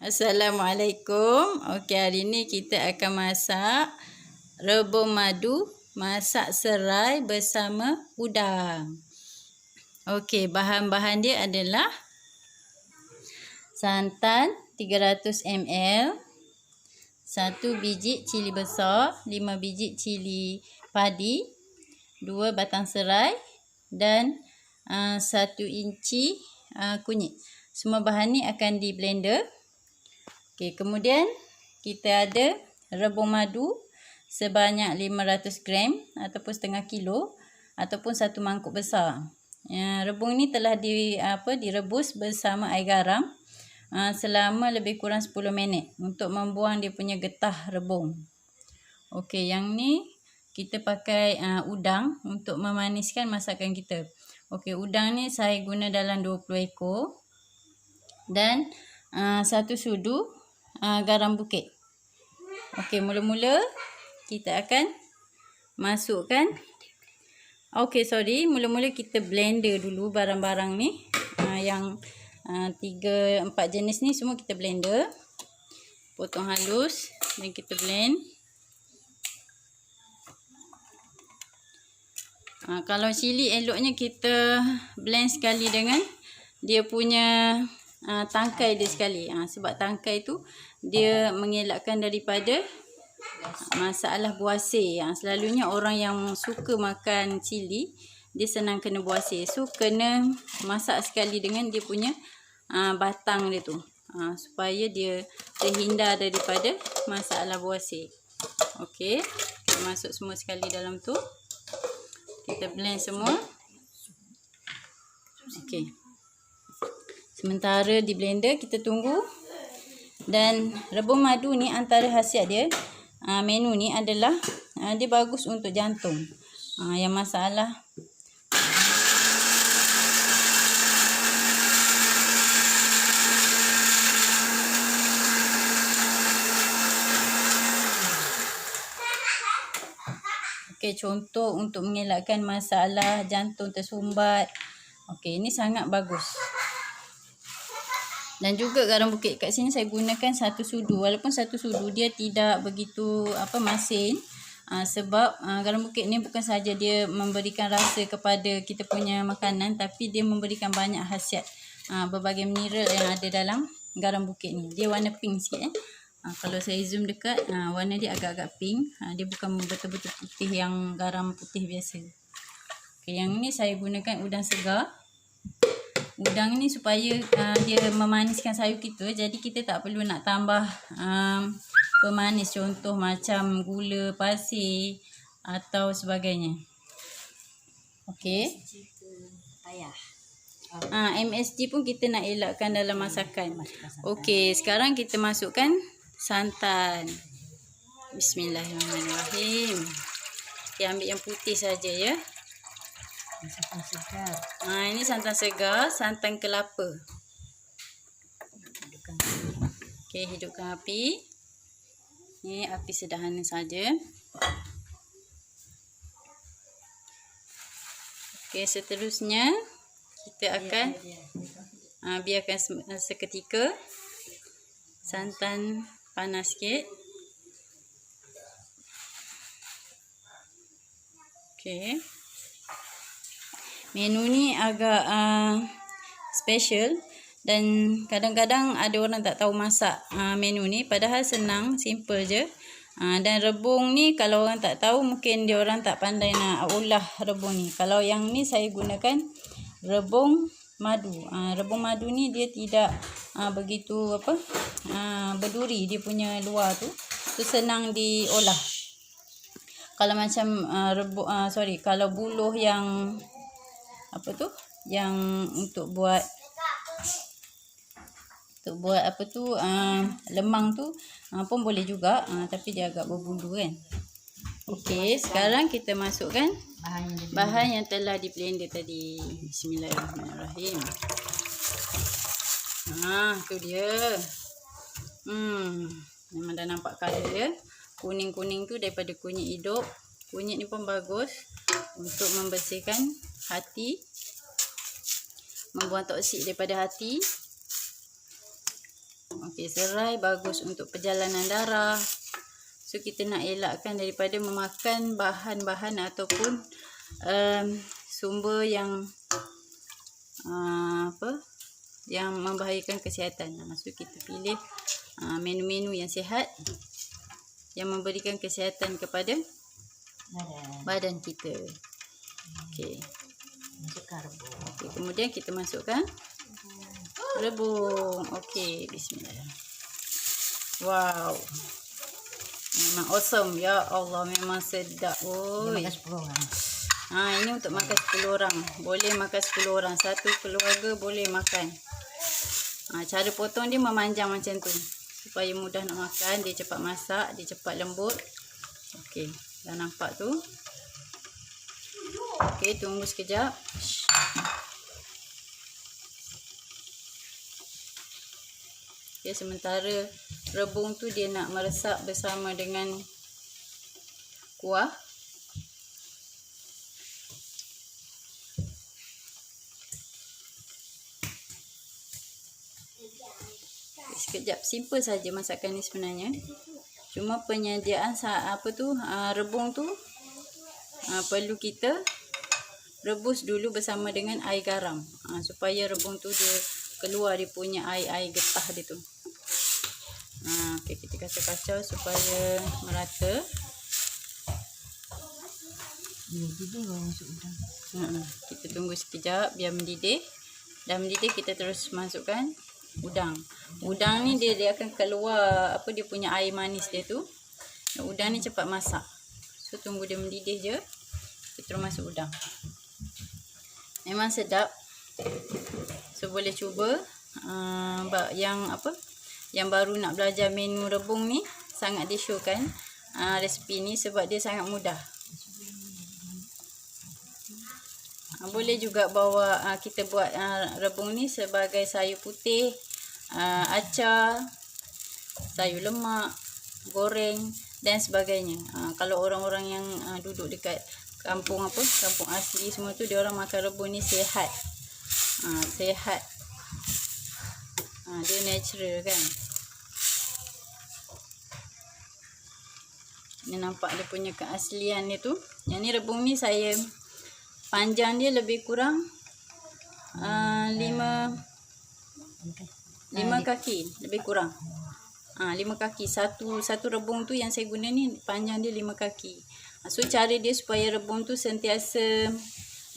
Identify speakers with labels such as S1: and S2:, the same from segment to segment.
S1: Assalamualaikum. Okey, hari ni kita akan masak rebung madu, masak serai bersama udang. Okey, bahan-bahan dia adalah santan 300 ml, 1 biji cili besar, 5 biji cili padi, 2 batang serai dan 1 inci kunyit. Semua bahan ni akan di blender. Okey, kemudian kita ada rebung madu sebanyak 500 gram ataupun setengah kilo ataupun 1 mangkuk besar. Rebung ni telah direbus bersama air garam selama lebih kurang 10 minit untuk membuang dia punya getah rebung. Okey, yang ni kita pakai udang untuk memaniskan masakan kita. Okey, udang ni saya guna dalam 20 ekor dan 1 sudu garam bukit. Okey, mula-mula kita akan masukkan. Mula-mula kita blender dulu barang-barang ni. Yang 3-4 jenis ni semua kita blender. Potong halus dan kita blend. Kalau cili eloknya kita blend sekali dengan dia punya tangkai dia sekali. Sebab tangkai tu dia mengelakkan daripada masalah buasir. Selalunya orang yang suka makan cili dia senang kena buasir. So kena masak sekali dengan dia punya batang dia tu. Supaya dia terhindar daripada masalah buasir. Okey, kita masuk semua sekali dalam tu. Kita blend semua. Okey. Sementara di blender kita tunggu. Dan rebung madu ni antara khasiat dia, menu ni adalah dia bagus untuk jantung. Yang masalah okey, contoh untuk mengelakkan masalah jantung tersumbat. Okey, ini sangat bagus. Dan juga garam bukit kat sini saya gunakan 1 sudu. Walaupun 1 sudu dia tidak begitu masin. Sebab garam bukit ni bukan saja dia memberikan rasa kepada kita punya makanan, tapi dia memberikan banyak khasiat. Berbagai mineral yang ada dalam garam bukit ni. Dia warna pink sikit. Kalau saya zoom dekat, warna dia agak-agak pink. Dia bukan betul-betul putih yang garam putih biasa. Okay, yang ni saya gunakan udang segar. Udang ni supaya dia memaniskan sayur kita. Jadi kita tak perlu nak tambah pemanis. Contoh macam gula pasir atau sebagainya. Okey. MSG pun kita nak elakkan dalam masakan. Okey, sekarang kita masukkan santan. Bismillahirrahmanirrahim. Kita ambil yang putih saja ya.
S2: Santan segar.
S1: Ini santan segar, santan kelapa. Okey, hidupkan api. Ini api sederhana saja. Okey, seterusnya kita akan biarkan seketika santan panas sikit. Okey. Menu ni agak special dan kadang-kadang ada orang tak tahu masak menu ni, padahal senang, simple je. Dan rebung ni kalau orang tak tahu mungkin dia orang tak pandai nak olah rebung ni. Kalau yang ni saya gunakan rebung madu. Rebung madu ni dia tidak begitu berduri, dia punya luar tu senang diolah. Kalau macam kalau buluh yang yang untuk buat lemang tu pun boleh juga, tapi dia agak berbulu kan. Okey, sekarang kita masukkan bahan yang telah di blender tadi. Bismillahirrahmanirrahim. Tu dia. Memang dah nampak colour dia. Kuning-kuning tu daripada kunyit hidup. Kunyit ni pun bagus untuk membersihkan hati, membuang toksik daripada hati. Okey, serai bagus untuk perjalanan darah. So kita nak elakkan daripada memakan bahan-bahan ataupun sumber yang yang membahayakan kesihatan. So kita pilih menu-menu yang sihat yang memberikan kesihatan kepada badan kita. Okey.
S2: Masukkan rebung.
S1: Okey, kemudian kita masukkan rebung. Okey, bismillah. Wow. Memang awesome. Ya Allah, memang sedap. Oi.
S2: Makan 10 orang.
S1: Ini untuk makan 10 orang. Boleh makan 10 orang. Satu keluarga boleh makan. Cara potong dia memanjang macam tu. Supaya mudah nak makan. Dia cepat masak. Dia cepat lembut. Okey. Dah nampak tu. Okey, tunggu sekejap. Okay, sementara rebung tu dia nak meresap bersama dengan kuah. Sekejap, simple saja masakan ni sebenarnya. Cuma penyediaan rebung tu perlu kita rebus dulu bersama dengan air garam supaya rebung tu dia keluar dia punya air getah dia tu. Okay, kita kacau-kacau supaya merata.
S2: Mendidih baru masuk udang.
S1: Kita tunggu sekejap biar mendidih. Dah mendidih kita terus masukkan udang. Udang ni dia akan keluar dia punya air manis dia tu. Udang ni cepat masak. So tunggu dia mendidih je. Kita terus masuk udang. Memang sedap. So boleh cuba. Yang baru nak belajar menu rebung ni sangat disyorkan resipi ni sebab dia sangat mudah. Boleh juga bawa kita buat rebung ni sebagai sayur putih, acar, sayur lemak, goreng dan sebagainya. Kalau orang-orang yang duduk dekat kampung asli semua tu, dia orang makan rebung ni sihat. Sihat. Dia natural kan. Ni nampak dia punya keaslian dia tu. Yang ni rebung ni panjang dia lebih kurang 5 kaki lebih kurang. 5 kaki. Satu rebung tu yang saya guna ni panjang dia 5 kaki. So cara dia supaya rebung tu sentiasa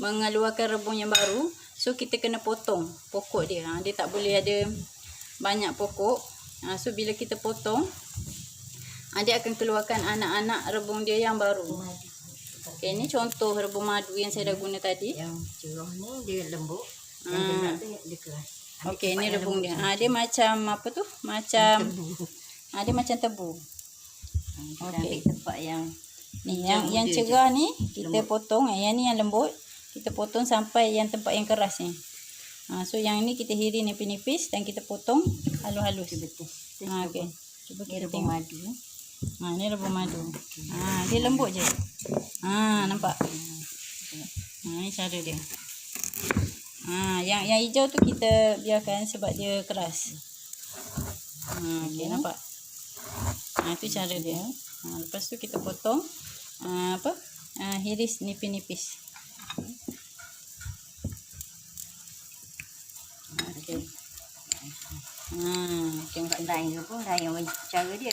S1: mengeluarkan rebung yang baru. So kita kena potong pokok dia. Dia tak boleh ada banyak pokok. So bila kita potong, dia akan keluarkan anak-anak rebung dia yang baru. Okay, ni contoh rebung madu yang saya dah guna tadi.
S2: Yang cerah ni dia lembut. Yang gelap tu dia keras.
S1: Okey, ni rebung dia. Dia macam Macam
S2: tebu.
S1: Dia macam tebu.
S2: Kita ambil tempat yang
S1: ni yang cerah ni kita potong. Yang ni yang lembut kita potong sampai yang tempat yang keras ni. So yang ni kita hirin nipis-nipis dan kita potong halus-halus.
S2: betul.
S1: Okey. Cuba kita
S2: Rebung
S1: tengok.
S2: madu.
S1: Ni rebung madu. Dia lembut je. Nampak? Ni cara dia. Yang hijau tu kita biarkan sebab dia keras. Okey, nampak? Itu cara dia. Lepas tu kita potong hiris nipis-nipis. Okey.
S2: Tengok lain rebung lain cara dia.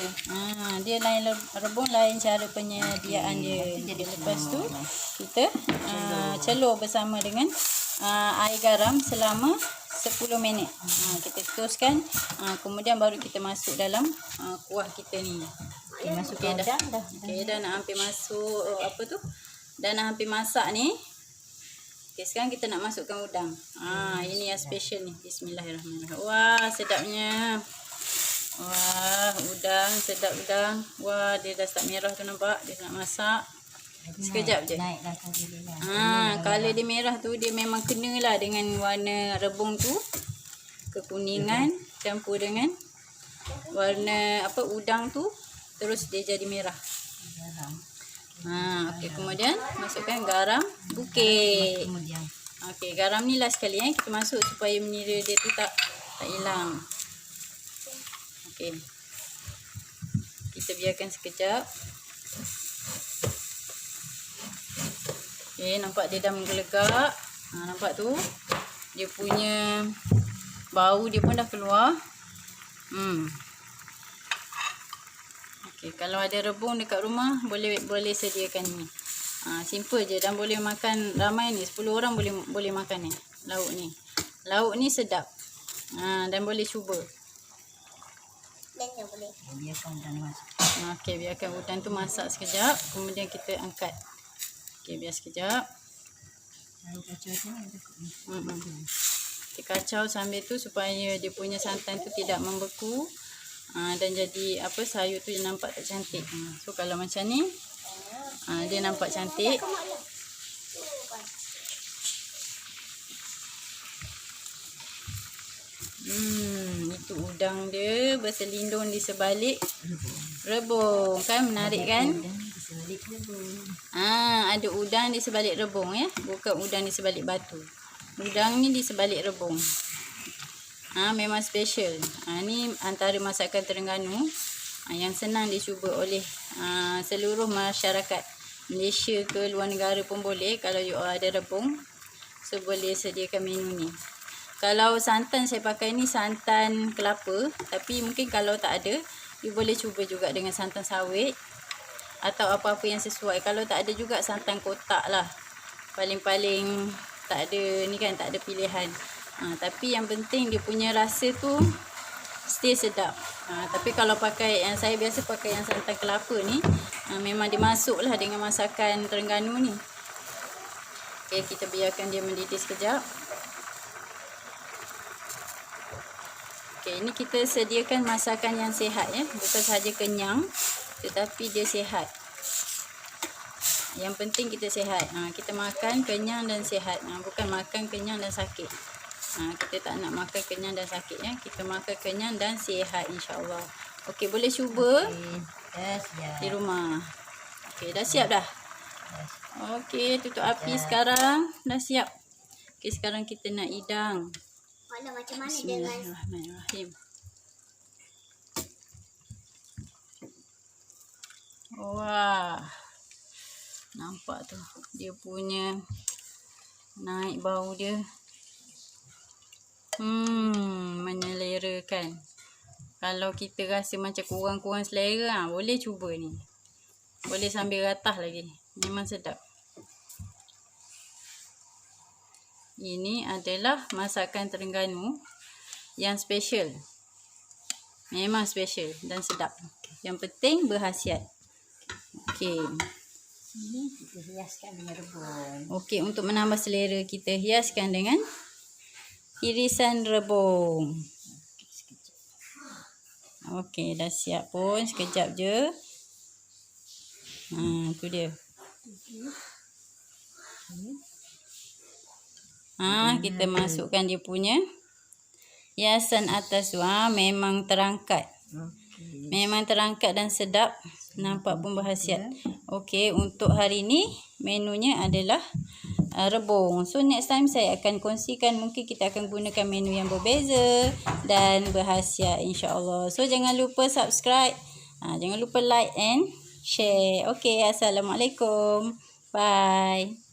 S1: Dia lain rebung, lain cara penyediaan dia. Lepas tu kita celur bersama dengan air garam selama 10 minit. Kita teruskan, kemudian baru kita masuk dalam kuah kita ni.
S2: Okay, masukkan udang dah.
S1: Okey, dah nak hampir masuk dah nak hampir masak ni. Okey, sekarang kita nak masukkan udang. Ini yang special ni. Bismillahirrahmanirrahim. Wah, sedapnya. Wah, udang, sedap udang. Wah, dia dah start merah tu, nampak? Dia nak masak. Sekejap je.
S2: Naiklah color dia.
S1: Color dia merah tu dia memang kenalah dengan warna rebung tu. Kekuningan campur dengan warna udang tu, terus dia jadi merah.
S2: Garam.
S1: Okey, kemudian masukkan garam bukit.
S2: Kemudian
S1: Okey, garam ni last sekali kita masuk supaya menyira dia tu tak hilang. Okey. Kita biarkan sekejap. Okey, nampak dia dah menggelegak. Nampak tu? Dia punya bau dia pun dah keluar. Okey, kalau ada rebung dekat rumah boleh sediakan ni. Simple je dan boleh makan ramai ni. 10 orang boleh makan ni. Lauk ni. Lauk ni sedap. Dan boleh cuba.
S2: Dan boleh. Biarkan udang masak.
S1: Okey, biarkan udang tu masak sekejap, kemudian kita angkat. Okey, biar sekejap. Kita kacau sambil tu supaya dia punya santan tu tidak membeku. Dan jadi sayur tu nampak tak cantik. So kalau macam ni dia nampak cantik. Itu udang dia berselindung di sebalik rebung. Kan menarik kan? Ada udang di sebalik rebung ya. Bukan udang di sebalik batu. Udang ni di sebalik rebung. Memang special. Ni antara masakan Terengganu yang senang dicuba oleh seluruh masyarakat Malaysia ke luar negara pun boleh. Kalau you ada rebung, so boleh sediakan menu ni. Kalau santan saya pakai ni santan kelapa, tapi mungkin kalau tak ada, you boleh cuba juga dengan santan sawit atau apa-apa yang sesuai. Kalau tak ada juga santan kotak lah. Paling-paling tak ada ni kan, tak ada pilihan. Tapi yang penting dia punya rasa tu still sedap. Tapi kalau pakai yang saya biasa pakai yang santan kelapa ni, memang dimasuk lah dengan masakan Terengganu ni. Okay, kita biarkan dia mendidih sekejap. Okay, ini kita sediakan masakan yang sihat ya. Bukan sahaja kenyang, tetapi dia sihat. Yang penting kita sihat. Kita makan kenyang dan sihat. Bukan makan kenyang dan sakit. Kita tak nak makan kenyang dan sakit ya. Kita makan kenyang dan sihat insya-Allah. Okey, boleh cuba di rumah. Okey, dah siap dah. Okey, tutup api sekarang. Dah siap. Okey, sekarang kita nak hidang.
S2: Macam mana dengan
S1: Bismillahirrahmanirrahim. Wah. Nampak tu. Dia punya naik bau dia. Menyelerakan. Kalau kita rasa macam kurang-kurang selera, boleh cuba ni. Boleh sambil ratah lagi. Memang sedap. Ini adalah masakan Terengganu yang special. Memang special dan sedap. Yang penting berkhasiat. Okey.
S2: ini kita hiaskan dengan rebung.
S1: Okey, untuk menambah selera kita hiaskan dengan irisan rebung. Okey, dah siap pun. Sekejap je. Tu dia. Kita masukkan dia punya hiasan atas tu. Memang terangkat. Memang terangkat dan sedap. Nampak pun berkhasiat. Okey, untuk hari ni menunya adalah rebung. So next time saya akan kongsikan, mungkin kita akan gunakan menu yang berbeza dan berkhasiat insya-Allah. So jangan lupa subscribe. Jangan lupa like and share. Okey, assalamualaikum. Bye.